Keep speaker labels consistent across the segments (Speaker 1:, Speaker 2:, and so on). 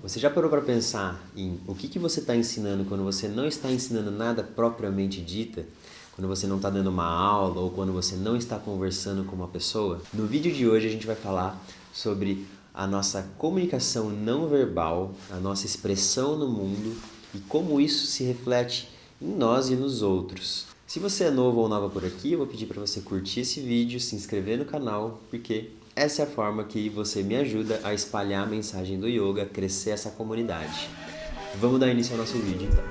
Speaker 1: Você já parou para pensar em o que você está ensinando quando você não está ensinando nada propriamente dita? Quando você não está dando uma aula ou quando você não está conversando com uma pessoa? No vídeo de hoje a gente vai falar sobre a nossa comunicação não verbal, a nossa expressão no mundo e como isso se reflete em nós e nos outros. Se você é novo ou nova por aqui, eu vou pedir para você curtir esse vídeo, se inscrever no canal, porque essa é a forma que você me ajuda a espalhar a mensagem do yoga, crescer essa comunidade. Vamos dar início ao nosso vídeo então.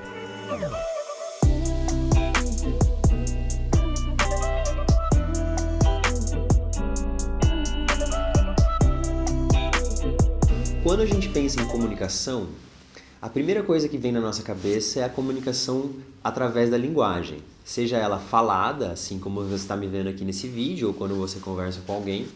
Speaker 1: Quando a gente pensa em comunicação, a primeira coisa que vem na nossa cabeça é a comunicação através da linguagem. Seja ela falada, assim como você está me vendo aqui nesse vídeo, ou quando você conversa com alguém,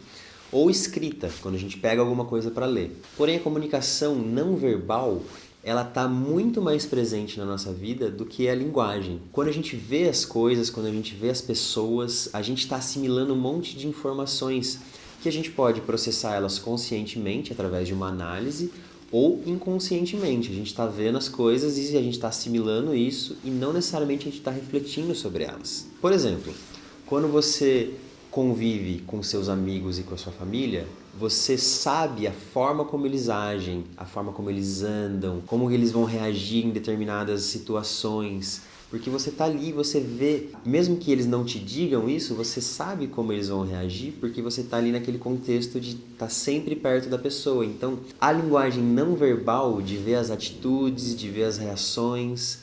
Speaker 1: ou escrita, quando a gente pega alguma coisa para ler. Porém, a comunicação não verbal, ela está muito mais presente na nossa vida do que a linguagem. Quando a gente vê as coisas, quando a gente vê as pessoas, a gente está assimilando um monte de informações que a gente pode processar elas conscientemente através de uma análise ou inconscientemente. A gente está vendo as coisas e a gente está assimilando isso e não necessariamente a gente está refletindo sobre elas. Por exemplo, quando você convive com seus amigos e com a sua família, você sabe a forma como eles agem, a forma como eles andam, como eles vão reagir em determinadas situações. Porque você está ali, você vê, mesmo que eles não te digam isso, você sabe como eles vão reagir, porque você está ali naquele contexto de estar sempre perto da pessoa. Então, a linguagem não verbal, de ver as atitudes, de ver as reações,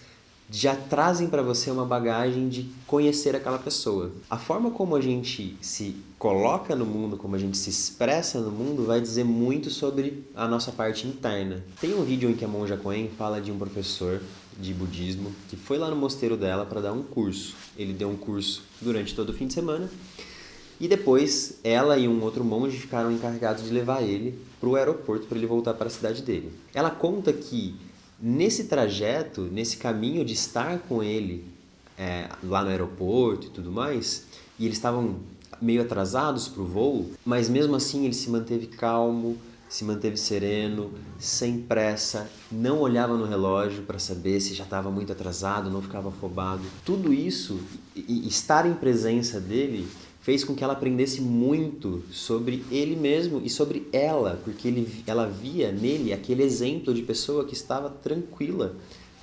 Speaker 1: já trazem para você uma bagagem de conhecer aquela pessoa. A forma como a gente se coloca no mundo, como a gente se expressa no mundo, vai dizer muito sobre a nossa parte interna. Tem um vídeo em que a Monja Coen fala de um professor de budismo que foi lá no mosteiro dela para dar um curso. Ele deu um curso durante todo o fim de semana e depois ela e um outro monge ficaram encarregados de levar ele para o aeroporto para ele voltar para a cidade dele. Ela conta que nesse trajeto, nesse caminho de estar com ele lá no aeroporto e tudo mais, e eles estavam meio atrasados para o voo, mas mesmo assim ele se manteve calmo, se manteve sereno, sem pressa, não olhava no relógio para saber se já estava muito atrasado, não ficava afobado. Tudo isso, e estar em presença dele, fez com que ela aprendesse muito sobre ele mesmo e sobre ela, porque ela via nele aquele exemplo de pessoa que estava tranquila,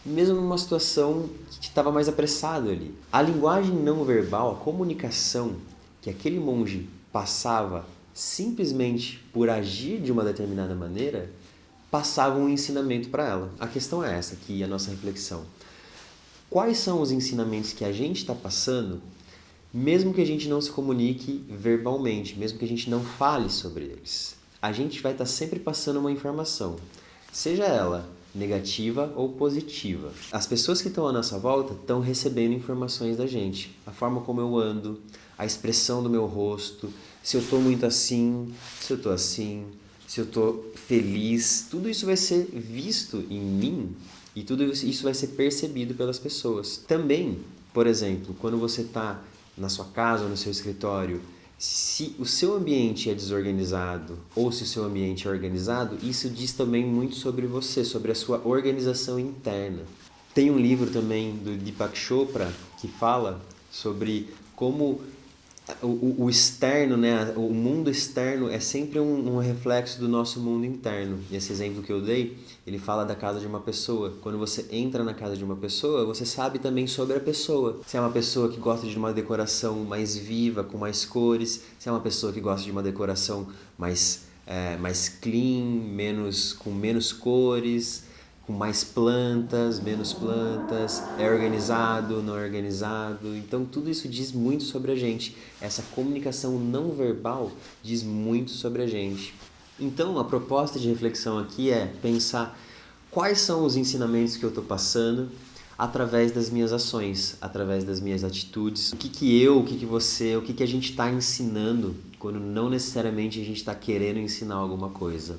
Speaker 1: mesmo numa situação que estava mais apressado ali. A linguagem não verbal, a comunicação que aquele monge passava simplesmente por agir de uma determinada maneira, passava um ensinamento para ela. A questão é essa aqui, a nossa reflexão. Quais são os ensinamentos que a gente está passando, mesmo que a gente não se comunique verbalmente, mesmo que a gente não fale sobre eles? A gente vai estar sempre passando uma informação, seja ela negativa ou positiva. As pessoas que estão à nossa volta estão recebendo informações da gente. A forma como eu ando, a expressão do meu rosto, se eu estou muito assim, se eu estou assim, se eu estou feliz, tudo isso vai ser visto em mim e tudo isso vai ser percebido pelas pessoas. Também, por exemplo, quando você está na sua casa ou no seu escritório, se o seu ambiente é desorganizado ou se o seu ambiente é organizado, isso diz também muito sobre você, sobre a sua organização interna. Tem um livro também do Deepak Chopra que fala sobre como o externo, né, o mundo externo é sempre um reflexo do nosso mundo interno. E esse exemplo que eu dei, ele fala da casa de uma pessoa. Quando você entra na casa de uma pessoa, você sabe também sobre a pessoa. Se é uma pessoa que gosta de uma decoração mais viva, com mais cores, se é uma pessoa que gosta de uma decoração mais clean, com menos cores, com mais plantas, menos plantas, é organizado, não é organizado. Então tudo isso diz muito sobre a gente. Essa comunicação não verbal diz muito sobre a gente. Então a proposta de reflexão aqui é pensar quais são os ensinamentos que eu estou passando através das minhas ações, através das minhas atitudes. O que você, o que a gente está ensinando quando não necessariamente a gente está querendo ensinar alguma coisa.